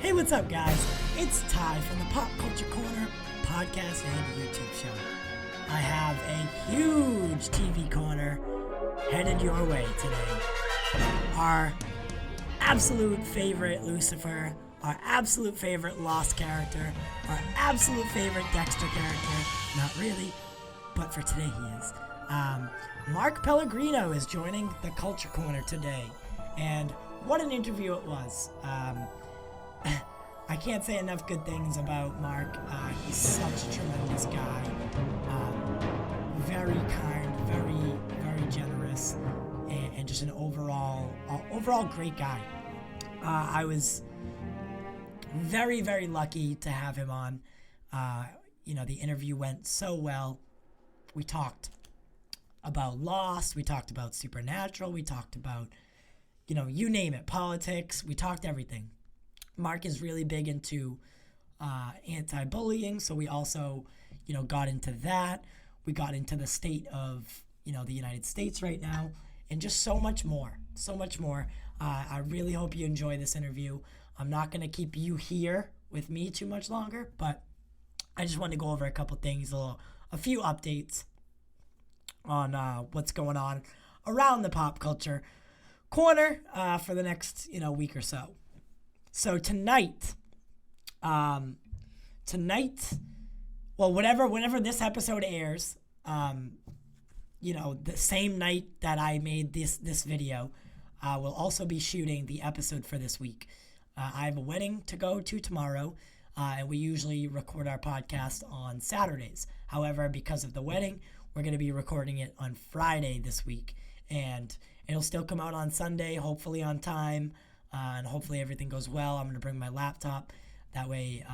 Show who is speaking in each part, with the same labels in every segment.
Speaker 1: Hey, what's up, guys? It's Ty from the Pop Culture Corner podcast and YouTube show. I have a huge TV corner headed your way today. Our absolute favorite Lucifer, our absolute favorite Lost character, our absolute favorite Dexter character. Not really, but for today he is. Mark Pellegrino is joining the Culture Corner today, and what an interview it was. I can't say enough good things about Mark. He's such a tremendous guy. Very kind, very generous, and just an overall great guy. I was very lucky to have him on. The interview went so well. We talked about Lost. We talked about Supernatural. We talked about, you name it, politics. We talked everything. Mark is really big into anti-bullying, so we also, got into that. We got into the state of, the United States right now, and just so much more. I really hope you enjoy this interview. I'm not going to keep you here with me too much longer, but I just wanted to go over a couple things, a few updates on what's going on around the pop culture corner for the next, week or so. So tonight, whenever this episode airs, the same night that I made this video, we'll also be shooting the episode for this week. I have a wedding to go to tomorrow, and we usually record our podcast on Saturdays. However, because of the wedding, we're going to be recording it on Friday this week, and it'll still come out on Sunday, hopefully on time. And hopefully everything goes well. I'm going to bring my laptop. That way,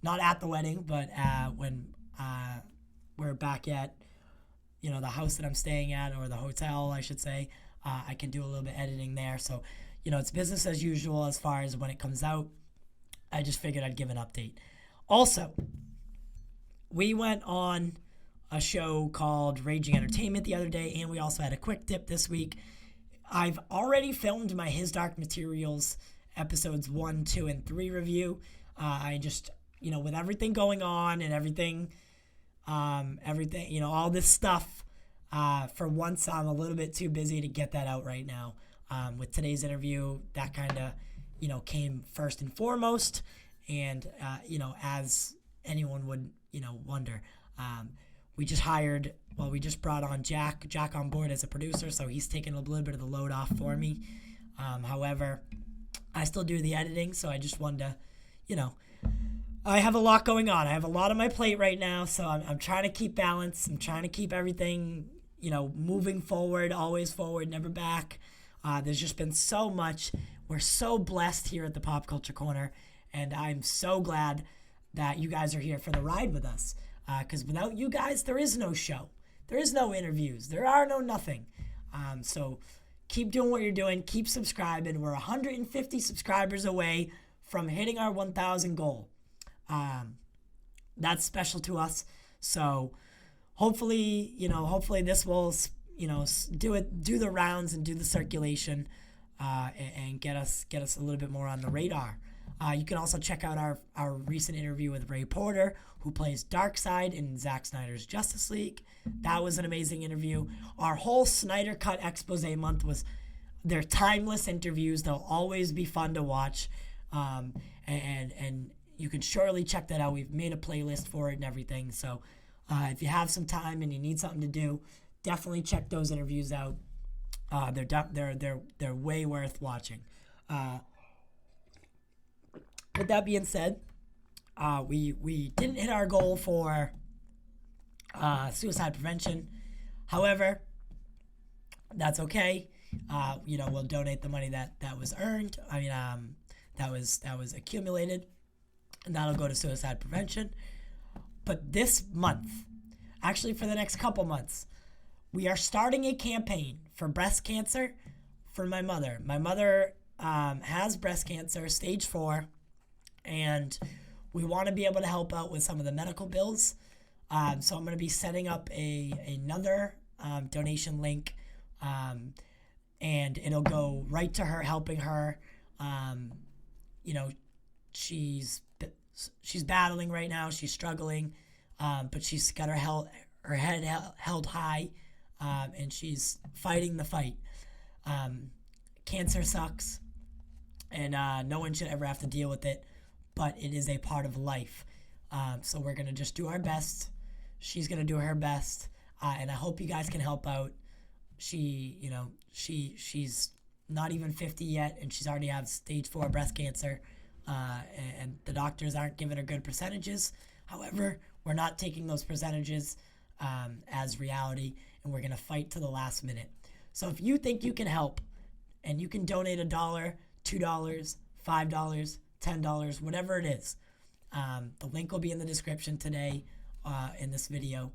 Speaker 1: not at the wedding, but when we're back at, the house that I'm staying at, or the hotel, I should say, I can do a little bit editing there. So, it's business as usual as far as when it comes out. I just figured I'd give an update. Also, we went on a show called Raging Entertainment the other day, and we also had a quick dip this week. I've already filmed my His Dark Materials episodes 1, 2, and 3 review. I just, with everything going on and everything, all this stuff, for once I'm a little bit too busy to get that out right now. With today's interview, that kind of, came first and foremost. And, as anyone would, wonder, we just brought on Jack on board as a producer, so he's taking a little bit of the load off for me. However, I still do the editing, so I just wanted to, I have a lot going on. I have a lot on my plate right now, so I'm trying to keep balance. I'm trying to keep everything, moving forward, always forward, never back. There's just been so much. We're so blessed here at the Pop Culture Corner, and I'm so glad that you guys are here for the ride with us. Because without you guys, there is no show. There is no interviews. There are no nothing. So keep doing what you're doing. Keep subscribing. We're 150 subscribers away from hitting our 1,000 goal. That's special to us. So hopefully this will, do the rounds and do the circulation, and get us a little bit more on the radar. You can also check out our recent interview with Ray Porter, who plays Darkseid in Zack Snyder's Justice League. That was an amazing interview. Our whole Snyder Cut Expose month was, they're timeless interviews. They'll always be fun to watch. And you can surely check that out. We've made a playlist for it and everything. So if you have some time and you need something to do, definitely check those interviews out. They're way worth watching. With that being said, we didn't hit our goal for suicide prevention. However, that's okay. We'll donate the money that was earned. That was accumulated, and that'll go to suicide prevention. But this month, actually for the next couple months, we are starting a campaign for breast cancer for my mother. My mother has breast cancer, stage 4. And we want to be able to help out with some of the medical bills. So I'm going to be setting up another donation link, and it'll go right to her, helping her, she's battling right now. She's struggling, but she's got her head held high, and she's fighting the fight. Cancer sucks, and no one should ever have to deal with it, but it is a part of life. So we're gonna just do our best. She's gonna do her best, and I hope you guys can help out. She's not even 50 yet, and she's already had stage 4 breast cancer, and the doctors aren't giving her good percentages. However, we're not taking those percentages as reality, and we're gonna fight to the last minute. So if you think you can help, and you can donate $1, $2, $5, $10, whatever it is, the link will be in the description today in this video,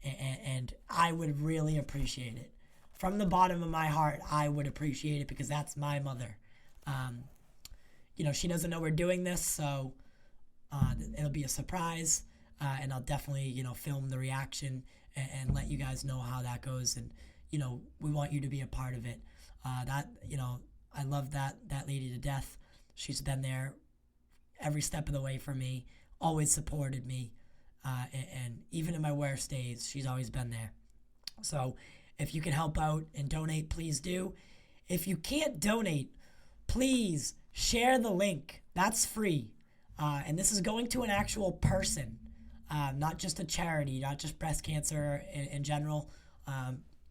Speaker 1: and I would really appreciate it. From the bottom of my heart, I would appreciate it, because that's my mother. She doesn't know we're doing this, so it'll be a surprise, and I'll definitely, film the reaction and let you guys know how that goes, and, we want you to be a part of it. I love that lady to death. She's been there every step of the way for me, always supported me, and even in my worst days, she's always been there. So if you can help out and donate, please do. If you can't donate, please share the link. That's free. And this is going to an actual person, not just a charity, not just breast cancer in general.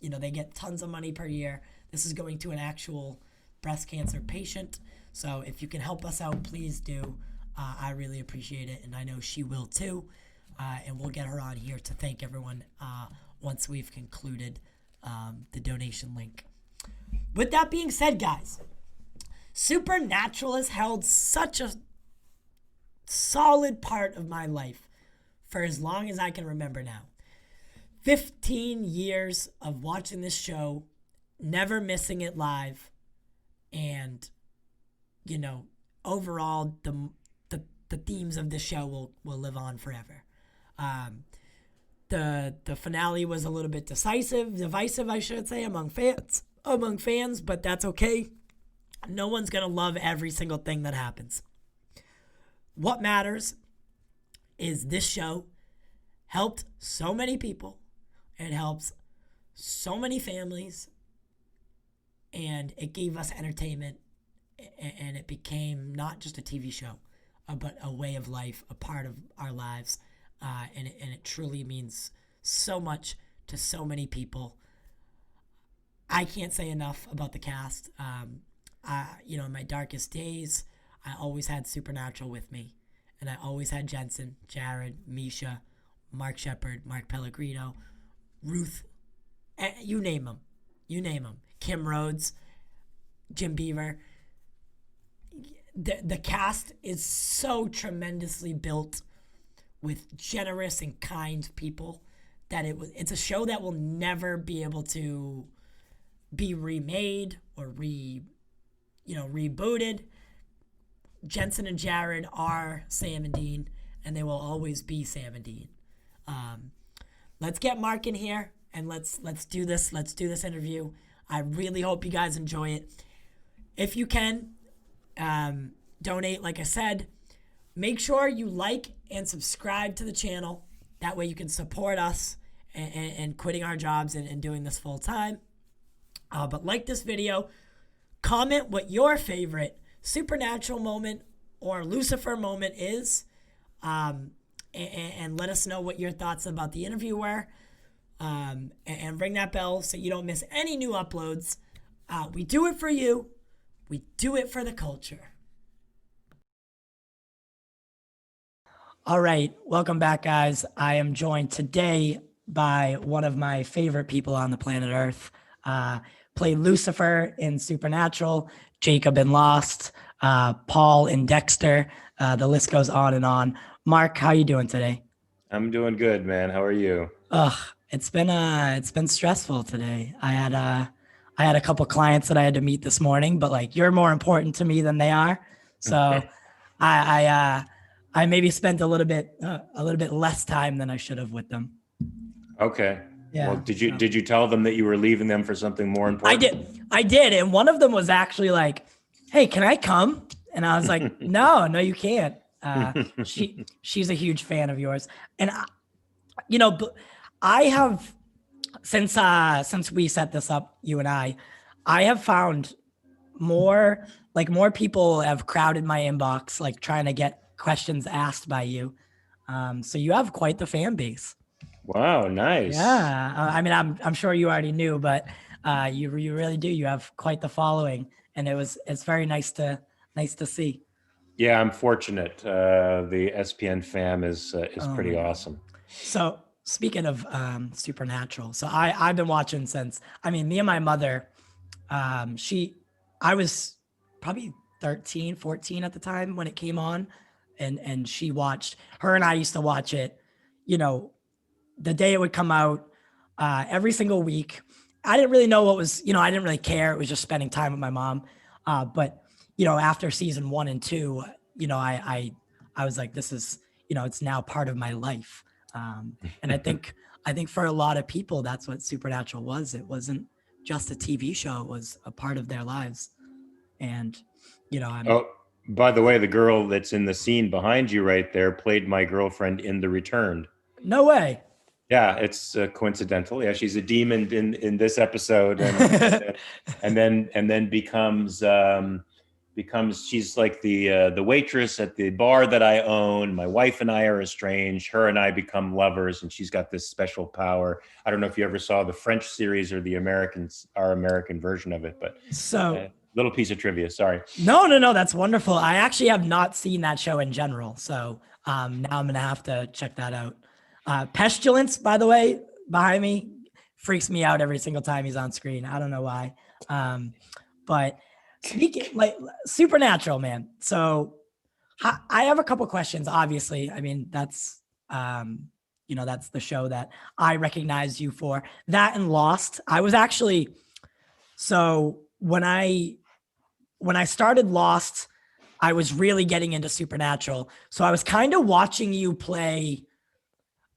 Speaker 1: They get tons of money per year. This is going to an actual breast cancer patient. So if you can help us out, please do. I really appreciate it, and I know she will too. And we'll get her on here to thank everyone once we've concluded the donation link. With that being said, guys, Supernatural has held such a solid part of my life for as long as I can remember now. 15 years of watching this show, never missing it live, and overall the themes of the show will live on forever. The finale was a little bit divisive, I should say, among fans, but that's okay. No one's gonna love every single thing that happens. What matters is this show helped so many people. It helps so many families, and it gave us entertainment, and it became not just a TV show, but a way of life, a part of our lives, and it truly means so much to so many people. I can't say enough about the cast. In my darkest days, I always had Supernatural with me, and I always had Jensen, Jared, Misha, Mark Shepard, Mark Pellegrino, Ruth, you name them. Kim Rhodes, Jim Beaver. The cast is so tremendously built with generous and kind people that it's a show that will never be able to be remade or rebooted. Jensen and Jared are Sam and Dean, and they will always be Sam and Dean. Let's get Mark in here, and let's do this. Let's do this interview. I really hope you guys enjoy it. If you can, donate, like I said. Make sure you like and subscribe to the channel. That way you can support us and quitting our jobs and doing this full time. But like this video, comment what your favorite Supernatural moment or Lucifer moment is, and let us know what your thoughts about the interview were, and ring that bell so you don't miss any new uploads. We do it for you. We do it for the culture. All right, welcome back, guys. I am joined today by one of my favorite people on the planet Earth. Played Lucifer in Supernatural, Jacob in Lost, Paul in Dexter. The list goes on and on. Mark, how you doing today?
Speaker 2: I'm doing good, man. How are you?
Speaker 1: It's been stressful today. I had a couple clients that I had to meet this morning, but you're more important to me than they are. So I maybe spent a little bit less time than I should have with them.
Speaker 2: Okay.
Speaker 1: Yeah.
Speaker 2: Well, did you tell them that you were leaving them for something more important?
Speaker 1: I did. And one of them was actually like, "Hey, can I come?" And I was like, no, you can't. She's a huge fan of yours. And I have, since we set this up, you and I have found more people have crowded my inbox, like trying to get questions asked by you. So you have quite the fan base.
Speaker 2: Wow, nice.
Speaker 1: Yeah, I mean, I'm sure you already knew, but you really do. You have quite the following, and it's very nice to see.
Speaker 2: Yeah, I'm fortunate. The SPN fam is
Speaker 1: Oh
Speaker 2: pretty
Speaker 1: my God.
Speaker 2: awesome.
Speaker 1: So speaking of supernatural, so I've been watching since. I mean, me and my mother. She, I was probably 13, 14 at the time when it came on, and she watched. Her and I used to watch it. You know, the day it would come out, every single week. I didn't really know what was, I didn't really care. It was just spending time with my mom. But after season 1 and 2, I was like, this is, it's now part of my life. And I think for a lot of people, that's what Supernatural was. It wasn't just a TV show; it was a part of their lives. And I'm
Speaker 2: Oh, by the way, the girl that's in the scene behind you right there played my girlfriend in The Returned.
Speaker 1: no way.
Speaker 2: Yeah, it's coincidental. Yeah, she's a demon in this episode, and then becomes she's like the waitress at the bar that I own. My wife and I are estranged. Her and I become lovers, and she's got this special power. I don't know if you ever saw the French series or our American version of it, but
Speaker 1: So
Speaker 2: little piece of trivia. Sorry.
Speaker 1: no, that's wonderful. I actually have not seen that show in general, so now I'm gonna have to check that out. Pestilence, by the way, behind me, freaks me out every single time he's on screen. I don't know why. But speaking like Supernatural, man. So I have a couple questions. Obviously, I mean that's the show that I recognize you for. That and Lost. I was actually so when I started Lost, I was really getting into Supernatural. So I was kind of watching you play.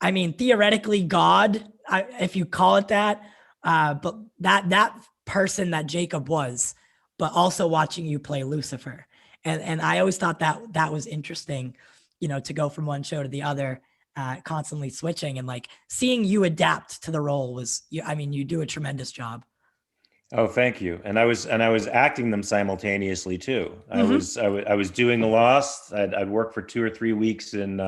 Speaker 1: I mean, theoretically, God, if you call it that, but that person that Jacob was, but also watching you play Lucifer, and I always thought that was interesting, to go from one show to the other, constantly switching, and like seeing you adapt to the role was, I mean, you do a tremendous job.
Speaker 2: Oh, thank you. And I was acting them simultaneously too.
Speaker 1: Mm-hmm.
Speaker 2: I was doing Lost. I'd work for 2 or 3 weeks in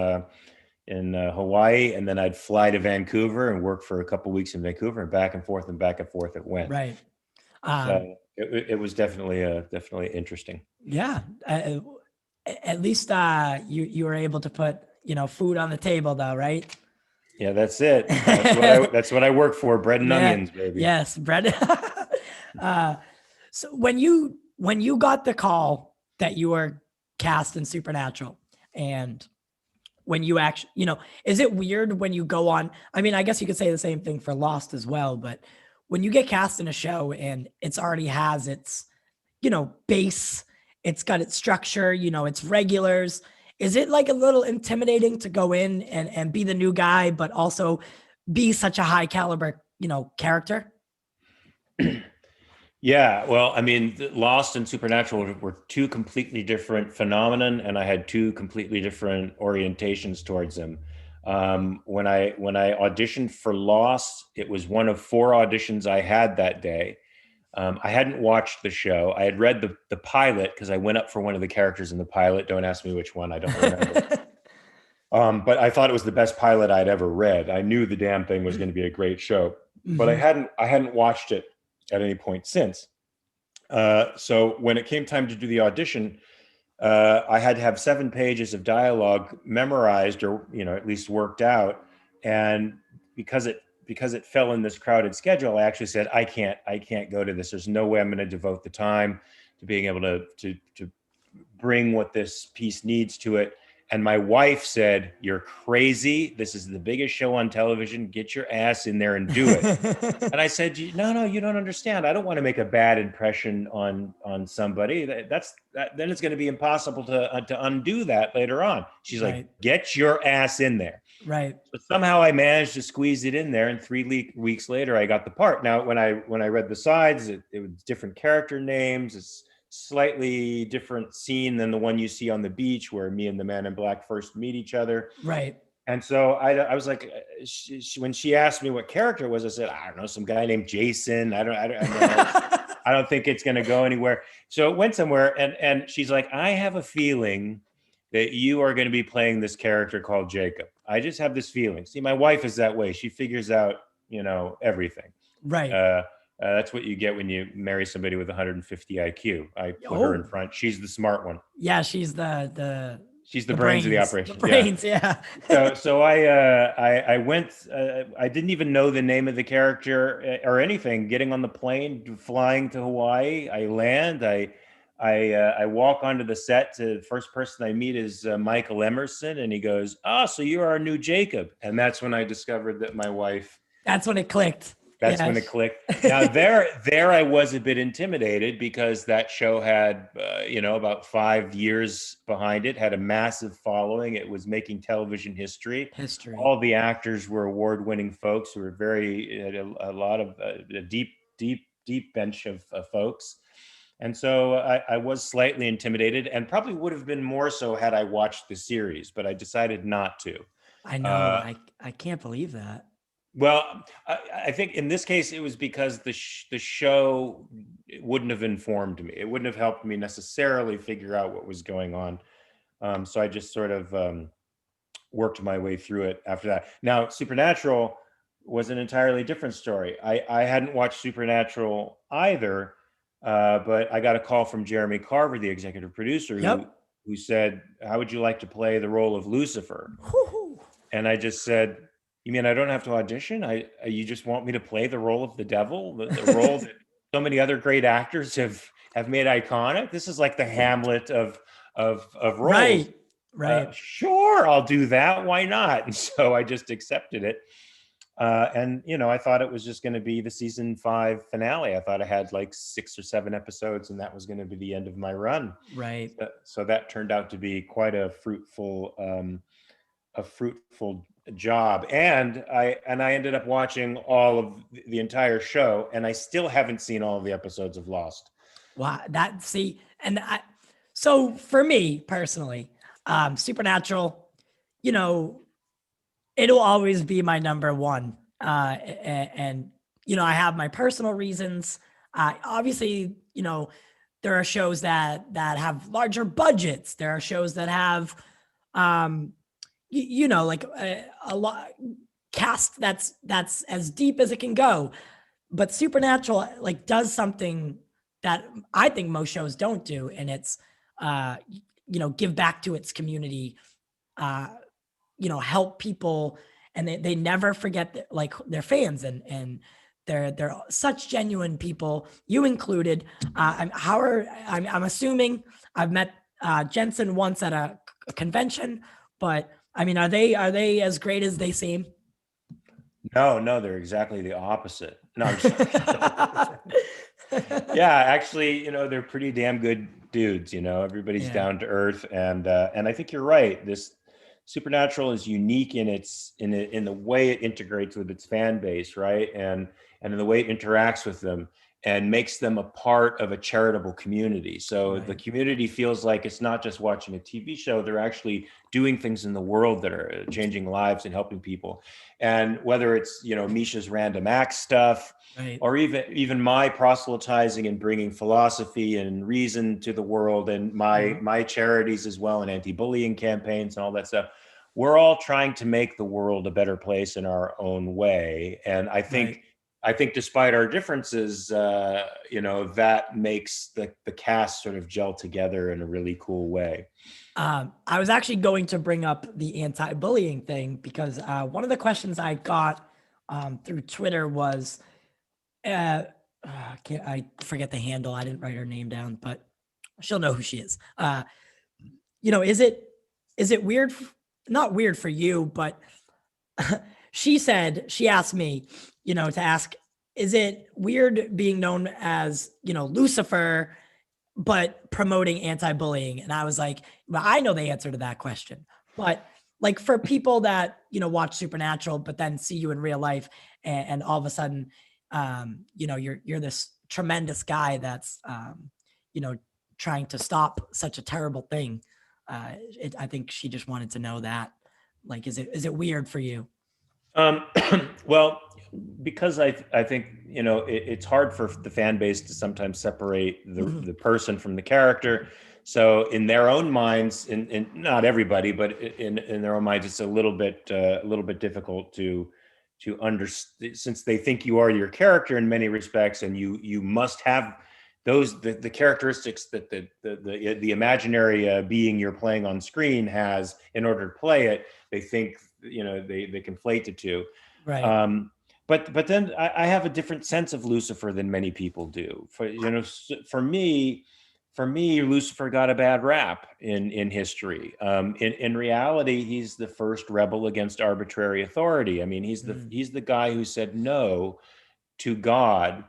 Speaker 2: Hawaii, and then I'd fly to Vancouver and work for a couple weeks in Vancouver, and back and forth it went.
Speaker 1: Right.
Speaker 2: So it was definitely interesting.
Speaker 1: Yeah. At least you were able to put food on the table, though, right?
Speaker 2: Yeah, that's it. That's what I work for. Bread and
Speaker 1: Yeah.
Speaker 2: onions, baby.
Speaker 1: Yes, bread. So when you got the call that you were cast in Supernatural, and when you actually, is it weird when you go on? I mean, I guess you could say the same thing for Lost as well, but when you get cast in a show and it's already has its, base, it's got its structure, its regulars. Is it like a little intimidating to go in and be the new guy, but also be such a high caliber, character?
Speaker 2: Yeah, well, I mean, Lost and Supernatural were two completely different phenomenon, and I had two completely different orientations towards them. When I auditioned for Lost, it was one of four auditions I had that day. I hadn't watched the show. I had read the pilot because I went up for one of the characters in the pilot. Don't ask me which one. I don't remember. But I thought it was the best pilot I'd ever read. I knew the damn thing was going to be a great show, but I
Speaker 1: Mhm.
Speaker 2: hadn't watched it at any point since. So when it came time to do the audition, I had to have 7 pages of dialogue memorized, or at least worked out. And because it fell in this crowded schedule, I actually said, I can't go to this. There's no way I'm going to devote the time to being able to bring what this piece needs to it. And my wife said, "You're crazy. This is the biggest show on television. Get your ass in there and do it." And I said, "No, you don't understand. I don't want to make a bad impression on somebody. Then it's going to be impossible to undo that later on." She's like,
Speaker 1: Right.
Speaker 2: "Get your ass in there."
Speaker 1: Right.
Speaker 2: But somehow I managed to squeeze it in there, and 3 weeks later, I got the part. Now, when I read the sides, it was different character names. slightly different scene than the one you see on the beach where me and the man in black first meet each other.
Speaker 1: Right.
Speaker 2: And so I was like, when she asked me what character it was, I said, I don't know, some guy named Jason. I don't think it's going to go anywhere. So it went somewhere, and she's like, I have a feeling that you are going to be playing this character called Jacob. I just have this feeling. See, my wife is that way. She figures out, everything.
Speaker 1: Right.
Speaker 2: That's what you get when you marry somebody with 150 IQ. I put her in
Speaker 1: Oh.
Speaker 2: front. She's the smart one.
Speaker 1: Yeah, she's the
Speaker 2: She's the brains of the operation.
Speaker 1: The brains, yeah.
Speaker 2: So I went. I didn't even know the name of the character or anything. Getting on the plane, flying to Hawaii, I land. I walk onto the set. The first person I meet is Michael Emerson, and he goes, "Oh, so you're our new Jacob." And that's when I discovered that my wife.
Speaker 1: That's when it clicked.
Speaker 2: That's when it clicked. Now there I was a bit intimidated because that show had, about 5 years behind it, had a massive following. It was making television history. All the actors were award-winning folks who were a lot of a deep bench of folks. And so I was slightly intimidated, and probably would have been more so had I watched the series, but I decided not to.
Speaker 1: I know. I can't believe that.
Speaker 2: Well, I think in this case, it was because the show wouldn't have informed me. It wouldn't have helped me necessarily figure out what was going on. So I just sort of worked my way through it after that. Now, Supernatural was an entirely different story. I hadn't watched Supernatural either, but I got a call from Jeremy Carver, the executive producer, who said, "How would you like to play the role of Lucifer?" And I just said, "You mean I don't have to audition? You just want me to play the role of the devil, the role that so many other great actors have made iconic? This is like the Hamlet of roles."
Speaker 1: Right.
Speaker 2: Sure, I'll do that. Why not? And so I just accepted it. And I thought it was just going to be the season 5 finale. I thought I had like 6 or 7 episodes, and that was going to be the end of my run.
Speaker 1: Right.
Speaker 2: So that turned out to be quite a fruitful job, and I ended up watching all of the entire show, and I still haven't seen all of the episodes of Lost.
Speaker 1: Wow, so for me personally, Supernatural, it'll always be my number one, and I have my personal reasons. Obviously, there are shows that have larger budgets. There are shows that have like a lot cast that's as deep as it can go, but Supernatural like does something that I think most shows don't do, and it's give back to its community, help people, and they never forget their fans, and they're such genuine people, you included. I'm assuming I've met Jensen once at a convention, but I mean, are they as great as they seem?
Speaker 2: No, they're exactly the opposite. No, I'm just yeah, actually, they're pretty damn good dudes. Everybody's down to earth, and I think you're right. This Supernatural is unique in the way it integrates with its fan base, right? And in the way it interacts with them and makes them a part of a charitable community. So the community feels like it's not just watching a TV show, they're actually doing things in the world that are changing lives and helping people. And whether it's, Misha's random act stuff, or even my proselytizing and bringing philosophy and reason to the world, and my charities as well, and anti-bullying campaigns and all that stuff, we're all trying to make the world a better place in our own way. And I think despite our differences, that makes the cast sort of gel together in a really cool way.
Speaker 1: I was actually going to bring up the anti-bullying thing because one of the questions I got through Twitter was, I forget the handle. I didn't write her name down, but she'll know who she is. Is it weird? Not weird for you, but she asked me, to ask, is it weird being known as, Lucifer, but promoting anti-bullying? And I was like, well, I know the answer to that question, but like for people that, watch Supernatural, but then see you in real life and all of a sudden, you're this tremendous guy that's, trying to stop such a terrible thing. I think she just wanted to know that. Like, is it weird for you?
Speaker 2: Um, well, because I think it's hard for the fan base to sometimes separate the person from the character. So in their own minds, in not everybody, but in their own minds, it's a little bit difficult to understand, since they think you are your character in many respects, and you must have the characteristics that the imaginary being you're playing on screen has in order to play it. They think they conflate the two.
Speaker 1: Right.
Speaker 2: But then I have a different sense of Lucifer than many people do. For me, Lucifer got a bad rap in history. In reality, he's the first rebel against arbitrary authority. I mean, he's the guy who said no to God,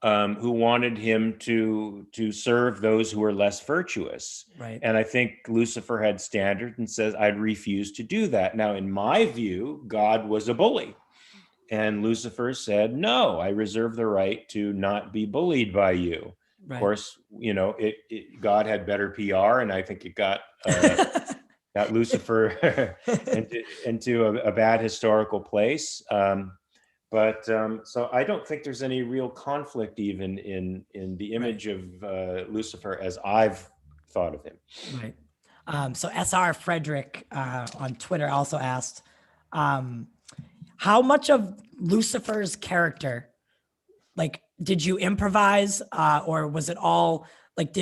Speaker 2: who wanted him to serve those who were less virtuous.
Speaker 1: Right.
Speaker 2: And I think Lucifer had standards and says, I'd refuse to do that. Now, in my view, God was a bully. And Lucifer said, no, I reserve the right to not be bullied by you.
Speaker 1: Right.
Speaker 2: Of course, God had better PR, and I think it got Lucifer into a bad historical place. But so I don't think there's any real conflict even in the image of Lucifer as I've thought of him.
Speaker 1: Right. So SR Frederick on Twitter also asked, how much of Lucifer's character, like, did you improvise, or was it all like,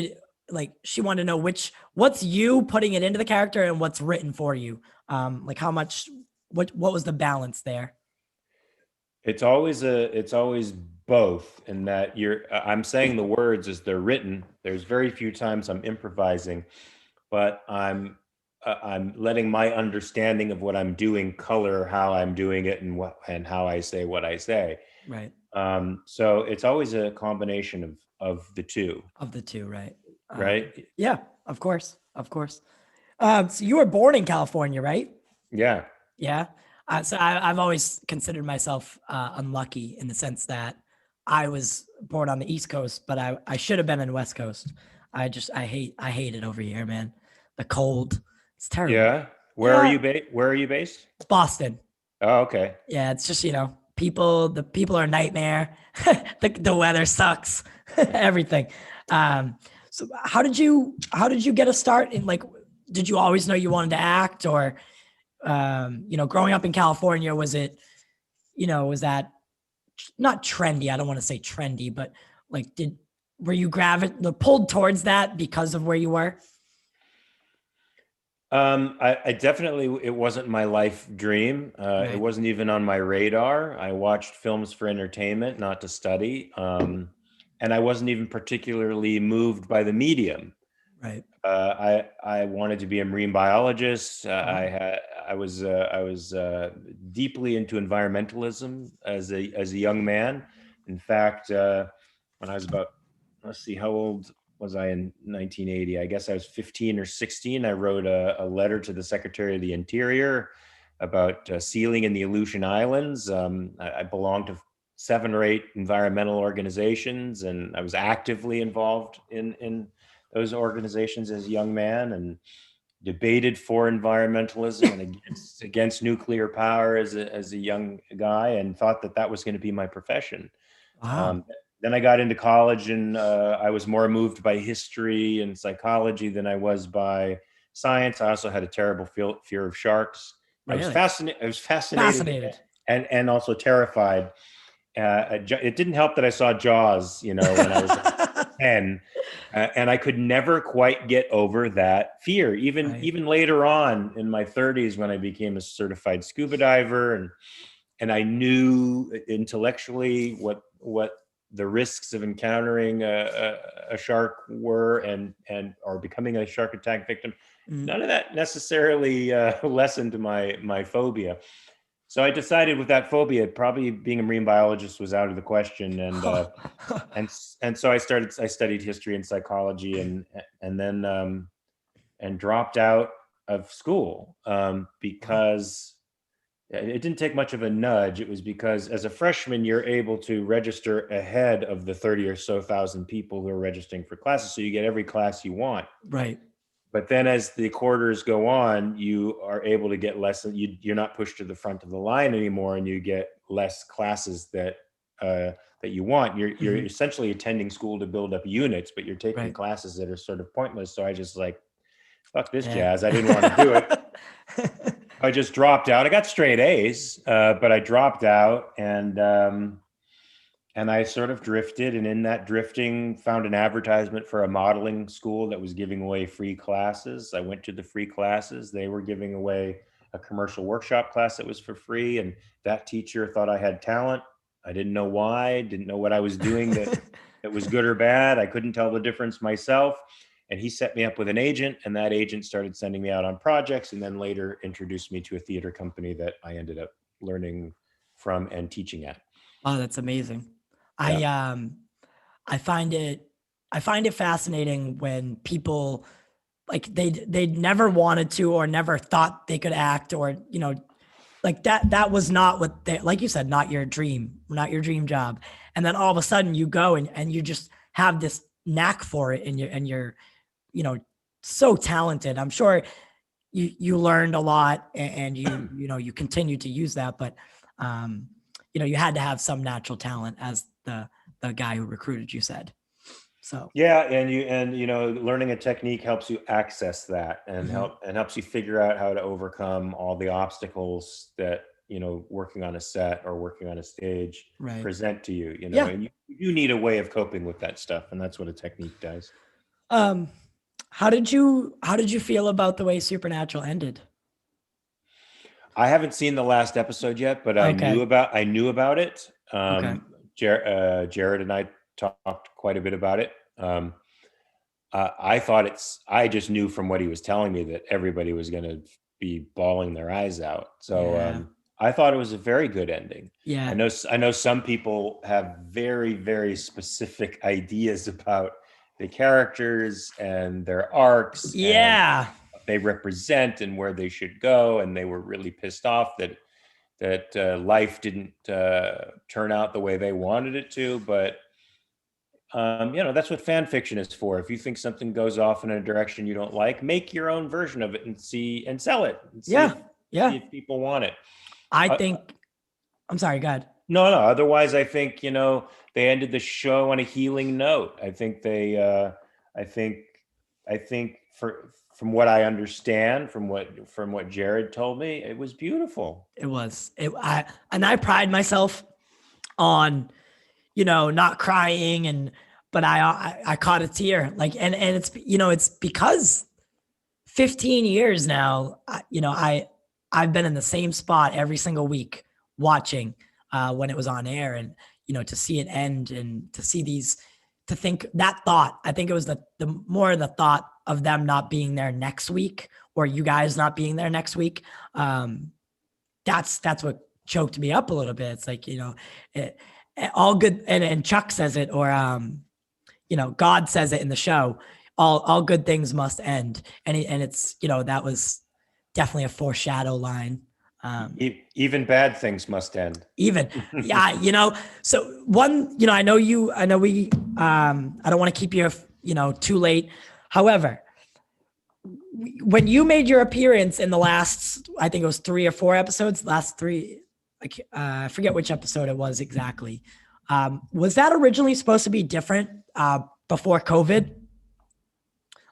Speaker 1: she wanted to know what's you putting it into the character and what's written for you? Like, how much, what was the balance there?
Speaker 2: It's always both, in that I'm saying the words as they're written. There's very few times I'm improvising, but I'm letting my understanding of what I'm doing color how I'm doing it and how I say what I say.
Speaker 1: Right.
Speaker 2: So it's always a combination of the two.
Speaker 1: Of the two, right?
Speaker 2: Right.
Speaker 1: Yeah, of course. So you were born in California, right?
Speaker 2: Yeah.
Speaker 1: Yeah. So I've always considered myself unlucky in the sense that I was born on the East Coast, but I should have been in the West Coast. I hate it over here, man. The cold, it's terrible.
Speaker 2: Yeah. Where are you based?
Speaker 1: It's Boston.
Speaker 2: Oh, okay.
Speaker 1: Yeah, it's just the people are a nightmare. the weather sucks. Everything. So how did you get a start in, like, did you always know you wanted to act, or growing up in California, was it, was that not trendy? I don't want to say trendy, but like, were you pulled towards that because of where you were?
Speaker 2: I definitely, it wasn't my life dream.
Speaker 1: Right.
Speaker 2: It wasn't even on my radar. I watched films for entertainment, not to study. And I wasn't even particularly moved by the medium.
Speaker 1: Right.
Speaker 2: I wanted to be a marine biologist. I was deeply into environmentalism as a young man. In fact, when I was about, let's see, how old was I in 1980? I guess I was 15 or 16. I wrote a letter to the Secretary of the Interior about sealing in the Aleutian Islands. I belonged to 7 or 8 environmental organizations, and I was actively involved in those organizations as a young man, and debated for environmentalism and against nuclear power as a young guy, and thought that was going to be my profession.
Speaker 1: Wow.
Speaker 2: Then I got into college, and I was more moved by history and psychology than I was by science. I also had a terrible fear of sharks.
Speaker 1: Really?
Speaker 2: I was fascinated. And also terrified. It didn't help that I saw Jaws, when I was 10, and I could never quite get over that fear. Even later on in my 30s, when I became a certified scuba diver, and I knew intellectually what the risks of encountering a shark were, and or becoming a shark attack victim. None of that necessarily lessened my phobia. So I decided with that phobia, probably being a marine biologist was out of the question, and so I studied history and psychology, and then dropped out of school because It didn't take much of a nudge. It was because as a freshman, you're able to register ahead of the 30 or so thousand people who are registering for classes. So you get every class you want.
Speaker 1: Right.
Speaker 2: But then as the quarters go on, you are able to get less. You're not pushed to the front of the line anymore, and you get less classes that you want. You're essentially attending school to build up units, but you're taking classes that are sort of pointless. So I just like, fuck this jazz. I didn't want to do it. I just dropped out. I got straight A's, but I dropped out, and I sort of drifted. And in that drifting, found an advertisement for a modeling school that was giving away free classes. I went to the free classes. They were giving away a commercial workshop class that was for free, and that teacher thought I had talent. I didn't know why. Didn't know what I was doing that was good or bad. I couldn't tell the difference myself. And he set me up with an agent, and that agent started sending me out on projects, and then later introduced me to a theater company that I ended up learning from and teaching at.
Speaker 1: Oh, that's amazing. Yeah. I find it fascinating when people like they never wanted to or never thought they could act, or like that was not what they, like you said, not your dream job. And then all of a sudden you go and you just have this knack for it, and you're so talented. I'm sure you learned a lot, and you continue to use that, but you had to have some natural talent, as the guy who recruited you said. So
Speaker 2: yeah, and learning a technique helps you access that, and helps you figure out how to overcome all the obstacles that working on a set or working on a stage present to you. And you need a way of coping with that stuff, and that's what a technique does.
Speaker 1: How did you feel about the way Supernatural ended?
Speaker 2: I haven't seen the last episode yet, but I knew about it. Jared and I talked quite a bit about it. I just knew from what he was telling me that everybody was going to be bawling their eyes out. So I thought it was a very good ending.
Speaker 1: Yeah.
Speaker 2: I know some people have very, very specific ideas about the characters and their arcs.
Speaker 1: Yeah.
Speaker 2: And what they represent and where they should go. And they were really pissed off that life didn't turn out the way they wanted it to. But that's what fan fiction is for. If you think something goes off in a direction you don't like, make your own version of it and sell it. And see if people want it.
Speaker 1: I'm sorry, go ahead.
Speaker 2: No. Otherwise, I think, they ended the show on a healing note. I think from what I understand, from what Jared told me, it was beautiful.
Speaker 1: It was. I pride myself on, not crying, but I caught a tear, like, and it's, it's because 15 years now, I've been in the same spot every single week watching when it was on air, and, to see it end, and to see to think that thought, I think it was the more the thought of them not being there next week, or you guys not being there next week. That's what choked me up a little bit. It's like, all good. And Chuck says it, or, God says it in the show, all good things must end. And it's, that was definitely a foreshadow line.
Speaker 2: Even bad things must end.
Speaker 1: So one, I know we, I don't want to keep you, too late. However, when you made your appearance in the last, I think it was 3 or 4 episodes, last 3, I forget which episode it was exactly. Was that originally supposed to be different before COVID?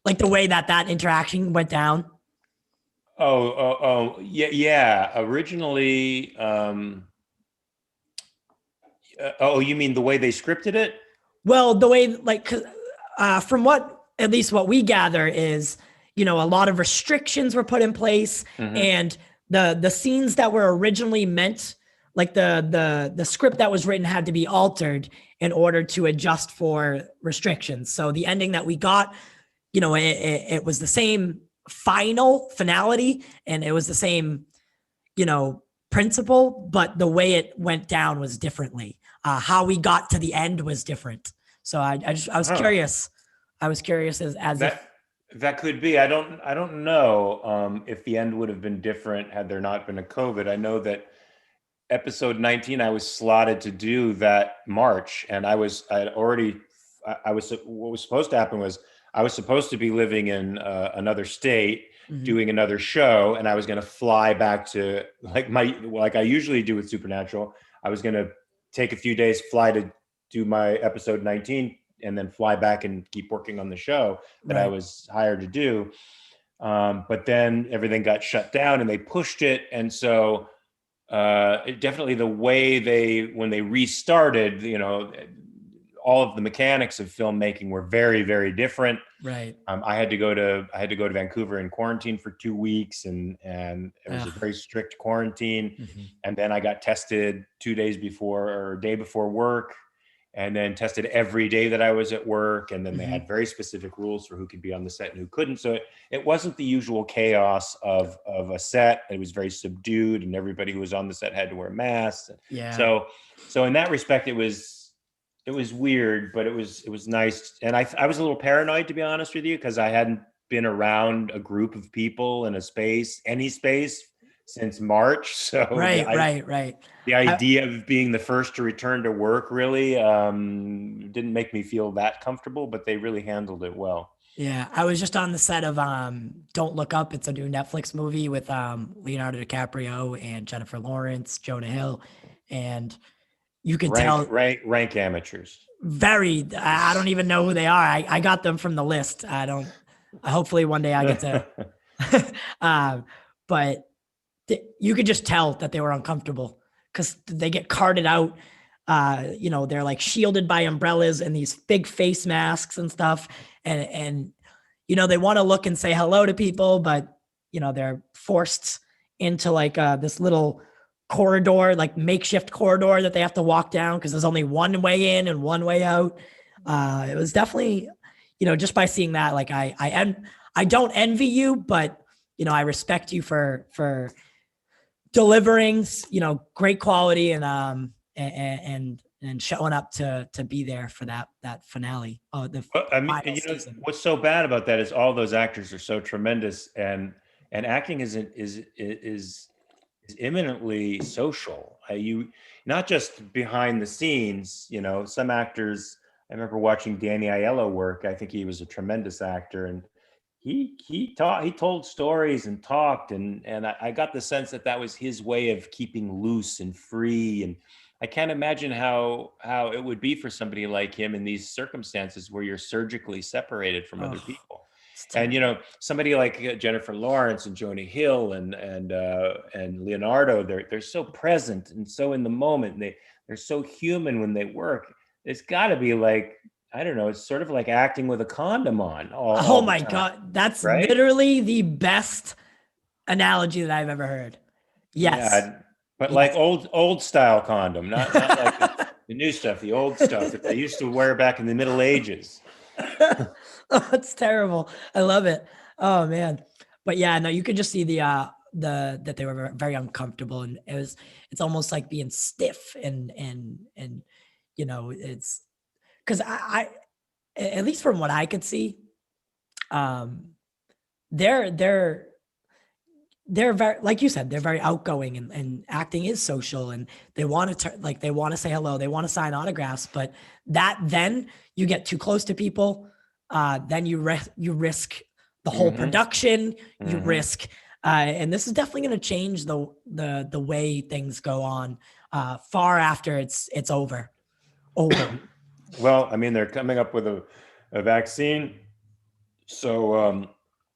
Speaker 1: Like the way that interaction went down?
Speaker 2: Yeah. Originally, you mean the way they scripted it?
Speaker 1: Well, the way, from what we gather is, a lot of restrictions were put in place, and the scenes that were originally meant, like the script that was written had to be altered in order to adjust for restrictions. So the ending that we got, it was the same finality, and it was the same, principle, but the way it went down was differently. How we got to the end was different. So I was curious. I was curious as
Speaker 2: That could be. I don't know if the end would have been different had there not been a COVID. I know that episode 19 I was slotted to do that March, and I had already I was what was supposed to happen was I was supposed to be living in another state
Speaker 1: Hmm.
Speaker 2: doing another show, and I was going to fly back to like I usually do with Supernatural. I was going to take a few days, fly to do my episode 19, and then fly back and keep working on the show that I
Speaker 1: Right.
Speaker 2: was hired to do. But then everything got shut down and they pushed it. And so definitely the way when they restarted, all of the mechanics of filmmaking were very, very different.
Speaker 1: Right.
Speaker 2: I had to go to Vancouver in quarantine for 2 weeks, and it was a
Speaker 1: Ugh.
Speaker 2: very strict quarantine.
Speaker 1: Hmm.
Speaker 2: And then I got tested 2 days before or a day before work, and then tested every day that I was at work. And then they
Speaker 1: Hmm.
Speaker 2: had very specific rules for who could be on the set and who couldn't. So it wasn't the usual chaos of a set. It was very subdued, and everybody who was on the set had to wear masks.
Speaker 1: Yeah.
Speaker 2: So in that respect, it was weird, but it was nice. And I was a little paranoid, to be honest with you, because I hadn't been around a group of people in any space since March. So
Speaker 1: Right. Right. Right.
Speaker 2: the
Speaker 1: I,
Speaker 2: idea of being the first to return to work really didn't make me feel that comfortable, but they really handled it well.
Speaker 1: yeah. I was just on the set of Don't Look Up. It's a new Netflix movie with Leonardo DiCaprio and Jennifer Lawrence, Jonah Hill, and you could
Speaker 2: Rank,
Speaker 1: tell
Speaker 2: rank, rank amateurs.
Speaker 1: very. I don't even know who they are. I got them from the list. I don't. Hopefully one day I get to. um, but you could just tell that they were uncomfortable because they get carted out. They're like shielded by umbrellas and these big face masks and stuff, and they want to look and say hello to people, but they're forced into like this little corridor, like makeshift corridor that they have to walk down because there's only one way in and one way out. It was definitely, just by seeing that, like I don't envy you, but I respect you for delivering, great quality and showing up to be there for that finale. Oh, the
Speaker 2: Well, I mean,
Speaker 1: final season.
Speaker 2: what's so bad about that is all those actors are so tremendous, and acting is eminently social. You not just behind the scenes. Some actors. I remember watching Danny Aiello work. I think he was a tremendous actor, and he told stories and talked, and I got the sense that was his way of keeping loose and free. And I can't imagine how it would be for somebody like him in these circumstances where you're surgically separated from other
Speaker 1: Oh,
Speaker 2: people.
Speaker 1: it's
Speaker 2: And
Speaker 1: terrible.
Speaker 2: somebody like Jennifer Lawrence and Jonah Hill and Leonardo, they're so present and so in the moment. And they're so human when they work. It's got to be like, I don't know. It's sort of like acting with a condom on
Speaker 1: Oh
Speaker 2: all the
Speaker 1: my
Speaker 2: time,
Speaker 1: God. That's
Speaker 2: right?
Speaker 1: literally the best analogy that I've ever heard. Yes.
Speaker 2: Yeah, but like
Speaker 1: Yes.
Speaker 2: old style condom, not like the new stuff, the old stuff that they used to wear back in the Middle Ages.
Speaker 1: Oh, it's terrible. I love it. Oh man. But yeah, no, you could just see the that they were very uncomfortable, and it's almost like being stiff and it's because at least from what I could see, um they're they're they're very, like you said, they're very outgoing, and acting is social, and they want to like they want to say hello, they want to sign autographs, but that then you get too close to people, then you risk the whole
Speaker 2: Hmm.
Speaker 1: production, you
Speaker 2: Hmm.
Speaker 1: risk and this is definitely going to change the way things go on far after it's over.
Speaker 2: Well, I mean, they're coming up with a vaccine, so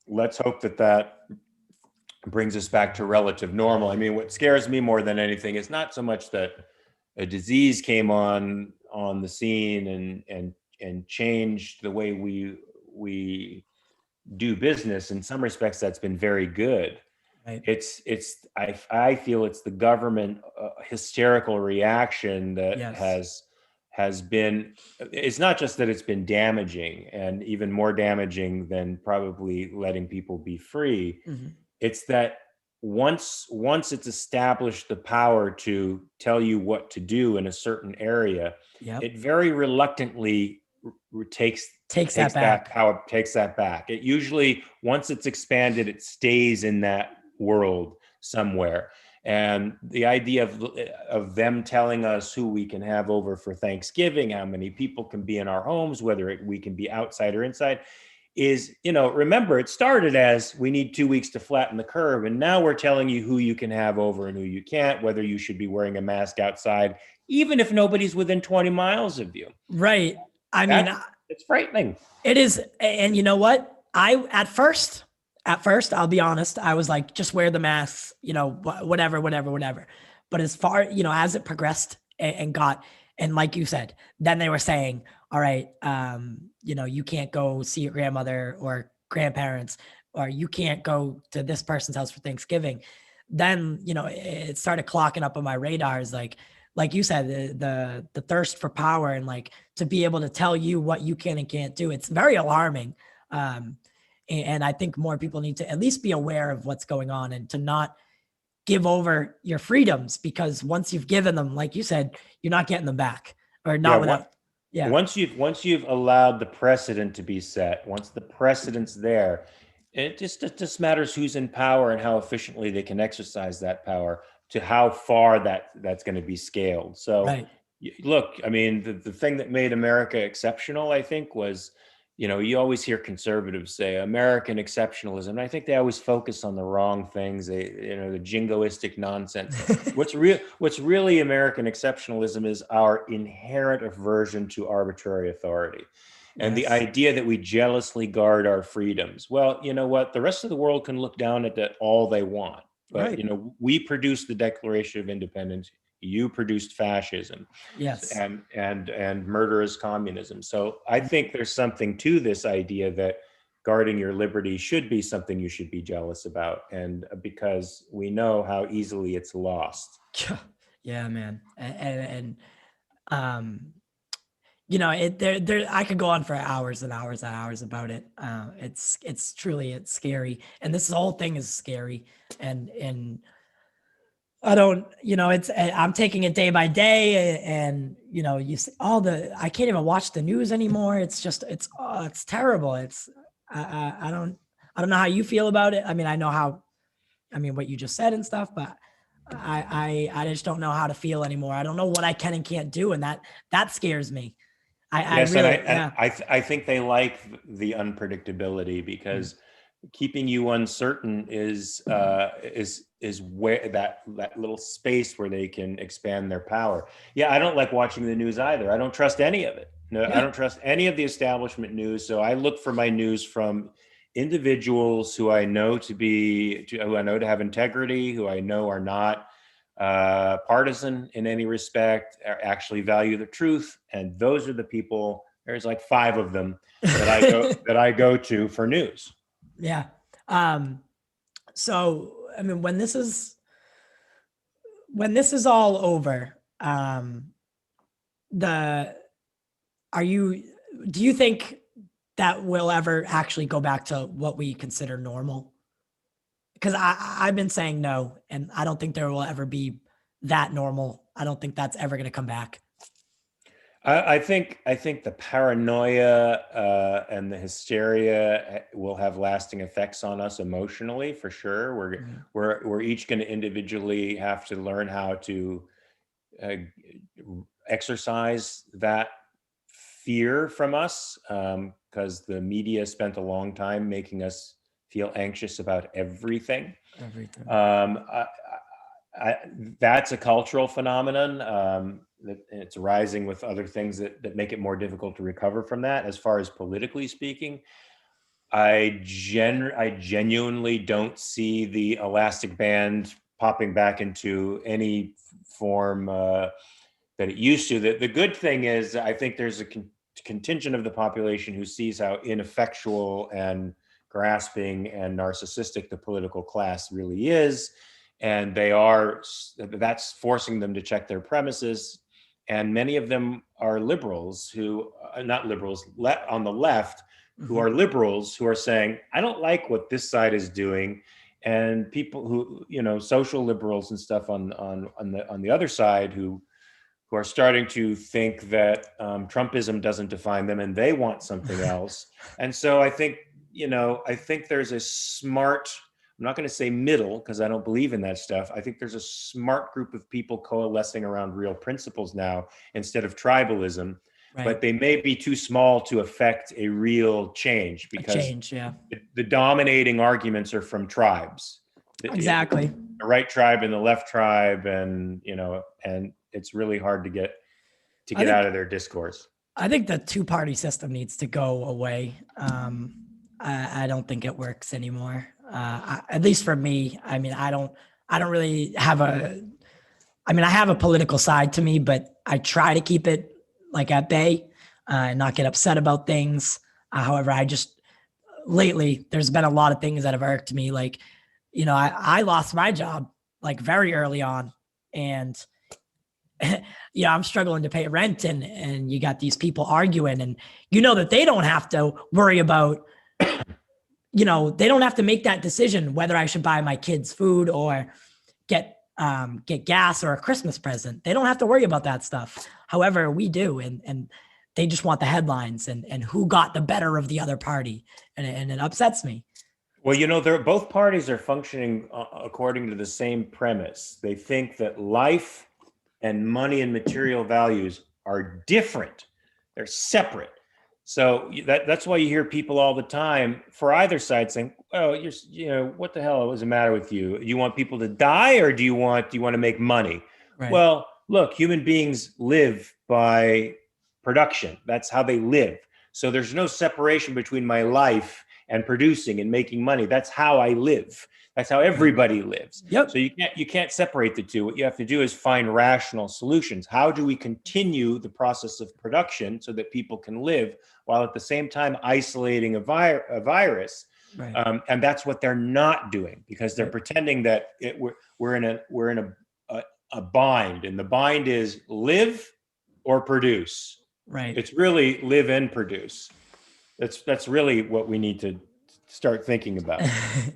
Speaker 2: let's hope that brings us back to relative normal. I mean, what scares me more than anything is not so much that a disease came on the scene and changed the way we do business. In some respects, that's been very good.
Speaker 1: Right.
Speaker 2: I feel it's the government hysterical reaction that
Speaker 1: Yes.
Speaker 2: has been. It's not just that it's been damaging, and even more damaging than probably letting people be free.
Speaker 1: Hmm.
Speaker 2: It's that once it's established the power to tell you what to do in a certain area,
Speaker 1: Yep.
Speaker 2: it very reluctantly
Speaker 1: Takes that back.
Speaker 2: power, takes that back. It usually, once it's expanded, it stays in that world somewhere. And the idea of them telling us who we can have over for Thanksgiving, how many people can be in our homes, whether we can be outside or inside, is, remember, it started as we need 2 weeks to flatten the curve. And now we're telling you who you can have over and who you can't, whether you should be wearing a mask outside, even if nobody's within 20 miles of you.
Speaker 1: Right. I mean,
Speaker 2: It's frightening.
Speaker 1: It is. And you know what? At first, I'll be honest, I was like, just wear the masks, whatever. But as far, as it progressed and got, and like you said, then they were saying, all right, you can't go see your grandmother or grandparents, or you can't go to this person's house for Thanksgiving. Then, it started clocking up on my radars, like you said, the thirst for power, and like to be able to tell you what you can and can't do. It's very alarming. And I think more people need to at least be aware of what's going on and to not give over your freedoms, because once you've given them, like you said, you're not getting them back, or not without. Yeah.
Speaker 2: Once you've allowed the precedent to be set, once the precedent's there, it just matters who's in power and how efficiently they can exercise that power, to how far that's going to be scaled. So
Speaker 1: Right.
Speaker 2: Look, I mean, the thing that made America exceptional, I think, was, you always hear conservatives say American exceptionalism. And I think they always focus on the wrong things. The jingoistic nonsense. What's really American exceptionalism is our inherent aversion to arbitrary authority. And the idea that we jealously guard our freedoms. Well, you know what? The rest of the world can look down at that all they want. But,
Speaker 1: Right.
Speaker 2: We produced the Declaration of Independence. You produced fascism.
Speaker 1: Yes.
Speaker 2: And murderous communism. So I think there's something to this idea that guarding your liberty should be something you should be jealous about. And because we know how easily it's lost.
Speaker 1: Yeah, man. And I could go on for hours and hours and hours about it. It's truly scary. And this whole thing is scary. And I don't, I'm taking it day by day, and you see I can't even watch the news anymore. It's just, it's terrible. I don't know how you feel about it. I mean, I know what you just said and stuff, but I just don't know how to feel anymore. I don't know what I can and can't do. And that scares me. I
Speaker 2: think they like the unpredictability, because keeping you uncertain is where that little space where they can expand their power. Yeah, I don't like watching the news either. I don't trust any of it. No, I don't trust any of the establishment news. So I look for my news from individuals who I know to have integrity, who I know are not partisan in any respect, actually value the truth. And those are the people, there's like 5 of them that I go to for news.
Speaker 1: Yeah. So, I mean, when this is all over, do you think that we'll ever actually go back to what we consider normal? Because I've been saying no, and I don't think there will ever be that normal. I don't think that's ever going to come back.
Speaker 2: I think the paranoia and the hysteria will have lasting effects on us emotionally, for sure. We're each going to individually have to learn how to exercise that fear from us, because the media spent a long time making us feel anxious about everything. That's a cultural phenomenon. It's rising with other things that make it more difficult to recover from that. As far as politically speaking, I genuinely don't see the elastic band popping back into any form that it used to. The good thing is, I think there's a contingent of the population who sees how ineffectual and grasping and narcissistic the political class really is. And that's forcing them to check their premises. And many of them are liberals who, not liberals, on the left, who are liberals who are saying, I don't like what this side is doing. And people who, social liberals and stuff on the other side who who are starting to think that Trumpism doesn't define them and they want something else. And so I think, I think there's a smart, I'm not going to say middle because I don't believe in that stuff. I think there's a smart group of people coalescing around real principles now instead of tribalism,
Speaker 1: Right.
Speaker 2: but they may be too small to affect a real change because the dominating arguments are from tribes.
Speaker 1: Exactly.
Speaker 2: The right tribe and the left tribe, and and it's really hard to get out of their discourse.
Speaker 1: I think the two-party system needs to go away. I don't think it works anymore. At least for me. I mean, I don't really have I have a political side to me, but I try to keep it like at bay and not get upset about things. However, lately there's been a lot of things that have irked me. Like, I lost my job like very early on, and I'm struggling to pay rent, and you got these people arguing, and that they don't have to worry about, they don't have to make that decision whether I should buy my kids food or get gas or a Christmas present. They don't have to worry about that stuff. However, we do, and they just want the headlines and who got the better of the other party, and it upsets me.
Speaker 2: Well, both parties are functioning according to the same premise. They think that life and money and material values are different. They're separate. So that's why you hear people all the time for either side saying, "Oh, what the hell is the matter with you? You want people to die, or do you want to make money?" Right. Well, look, human beings live by production. That's how they live. So there's no separation between my life and producing and making money. That's how I live. That's how everybody lives.
Speaker 1: Yep.
Speaker 2: So you can't separate the two. What you have to do is find rational solutions. How do we continue the process of production so that people can live while at the same time isolating a virus? Right. And that's what they're not doing, because they're pretending that we're in a bind, and the bind is live or produce.
Speaker 1: Right.
Speaker 2: It's really live and produce. That's really what we need to start thinking about.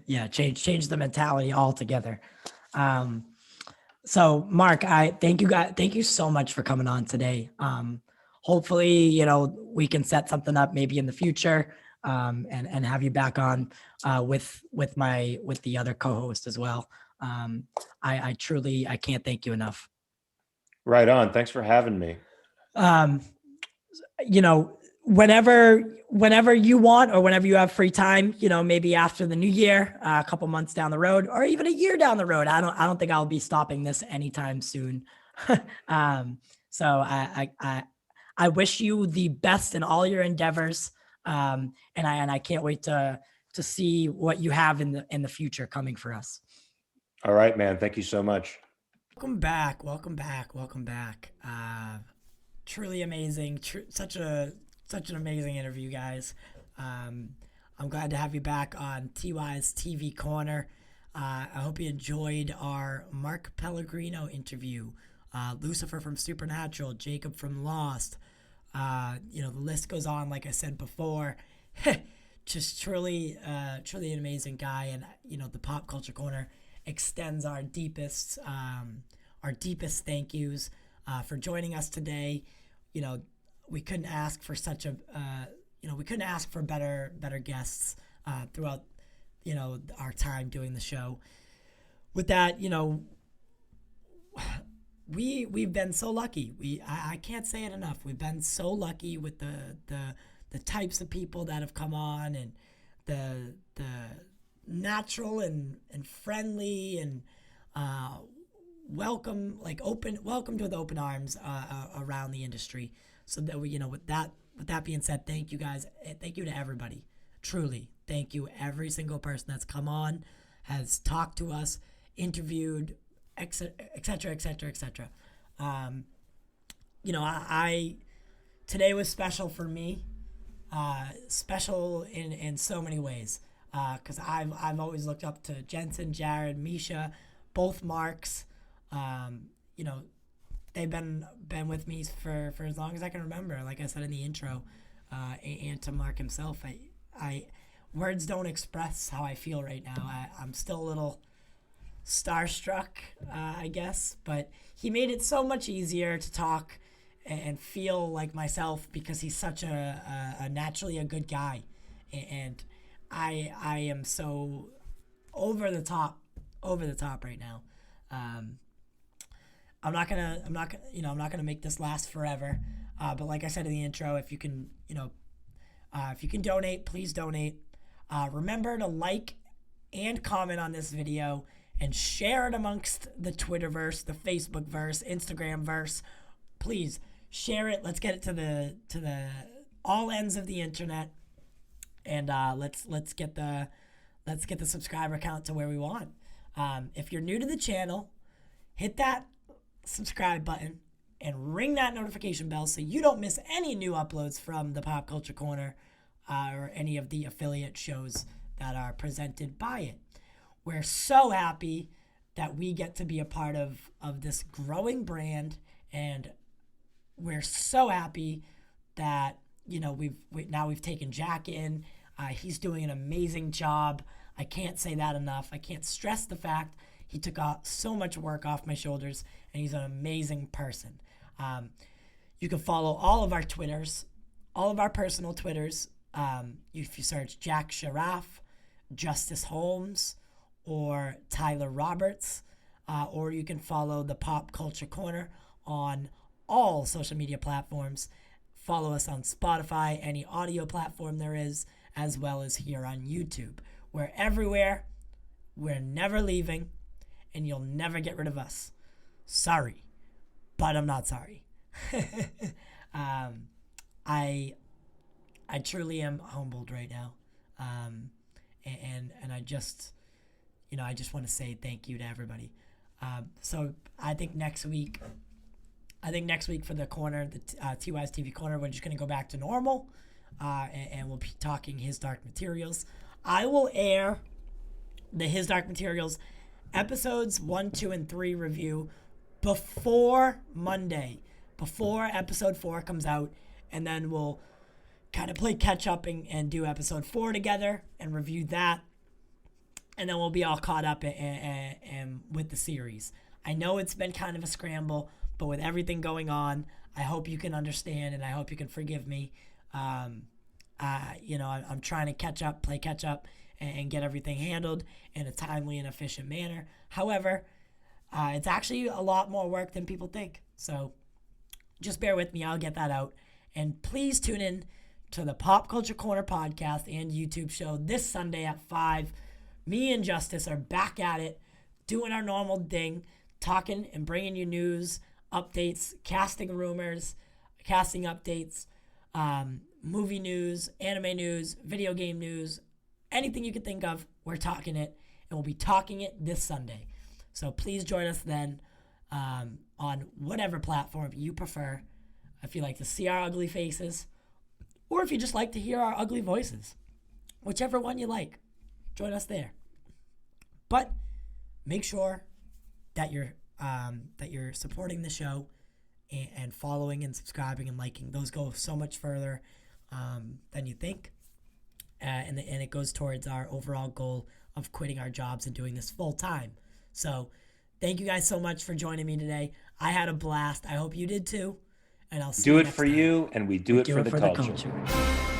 Speaker 1: Yeah, change the mentality altogether. So Mark, I thank you so much for coming on today. Hopefully, we can set something up maybe in the future, and have you back on with the other co-host as well. I truly can't thank you enough.
Speaker 2: Right on. Thanks for having me.
Speaker 1: Whenever you want, or whenever you have free time, maybe after the new year, a couple months down the road, or even a year down the road, I don't think I'll be stopping this anytime soon. So I wish you the best in all your endeavors. And I can't wait to see what you have in the future coming for us.
Speaker 2: All right, man. Thank you so much.
Speaker 1: Welcome back. Truly amazing. Such an amazing interview, guys. I'm glad to have you back on TY's TV Corner. I hope you enjoyed our Mark Pellegrino interview. Lucifer from Supernatural, Jacob from Lost. The list goes on, like I said before. Just truly an amazing guy. And, the Pop Culture Corner extends our deepest thank yous for joining us today. We couldn't ask for better guests throughout, our time doing the show. With that, we've been so lucky. I can't say it enough. We've been so lucky with the types of people that have come on, and the natural and friendly and welcome with open arms around the industry. So that with that being said, thank you guys. Thank you to everybody. Truly, thank you. Every single person that's come on, has talked to us, interviewed, etc. Today was special for me. Special in so many ways. Because I've always looked up to Jensen, Jared, Misha, both Marks. They've been with me for as long as I can remember. Like I said in the intro, and to Mark himself, I words don't express how I feel right now. I'm still a starstruck, I guess, but he made it so much easier to talk and feel like myself because he's such a naturally a good guy, and I am so over the top right now. I'm not gonna make this last forever, but like I said in the intro, if you can donate, please donate. Remember to like and comment on this video and share it amongst the Twitterverse, the Facebookverse, Instagramverse. Please share it. Let's get it to the all ends of the internet, and let's get the subscriber count to where we want. If you're new to the channel, hit that subscribe button and ring that notification bell so you don't miss any new uploads from the Pop Culture Corner or any of the affiliate shows that are presented by it. We're so happy that we get to be a part of this growing brand, and we're so happy that we've taken Jack in. He's doing an amazing job. I can't say that enough. I can't stress the fact he took so much work off my shoulders, and he's an amazing person. You can follow all of our Twitters, all of our personal Twitters. If you search Jack Sharaf, Justice Holmes, or Tyler Roberts, or you can follow the Pop Culture Corner on all social media platforms. Follow us on Spotify, any audio platform there is, as well as here on YouTube. We're everywhere. We're never leaving, and you'll never get rid of us. Sorry, but I'm not sorry. I truly am humbled right now, and I just want to say thank you to everybody. So I think next week for the corner, the TY's TV corner, we're just gonna go back to normal, and we'll be talking His Dark Materials. I will air the His Dark Materials episodes 1, 2, and 3 review before Monday, before episode 4 comes out, and then we'll kind of play catch up and do episode 4 together and review that, and then we'll be all caught up and with the series. I know it's been kind of a scramble, but with everything going on, I hope you can understand, and I hope you can forgive me. I'm trying to play catch up, and get everything handled in a timely and efficient manner. However, it's actually a lot more work than people think. So just bear with me. I'll get that out. And please tune in to the Pop Culture Corner podcast and YouTube show this Sunday at 5. Me and Justice are back at it, doing our normal thing, talking and bringing you news, updates, casting rumors, casting updates, movie news, anime news, video game news, anything you can think of, we're talking it, and we'll be talking it this Sunday. So please join us then on whatever platform you prefer. If you like to see our ugly faces, or if you just like to hear our ugly voices, whichever one you like, join us there. But make sure that you're supporting the show and following and subscribing and liking. Those go so much further than you think. And it goes towards our overall goal of quitting our jobs and doing this full time. So thank you guys so much for joining me today. I had a blast. I hope you did too. And I'll see you next time.
Speaker 2: Do it for you, and we do it for the culture.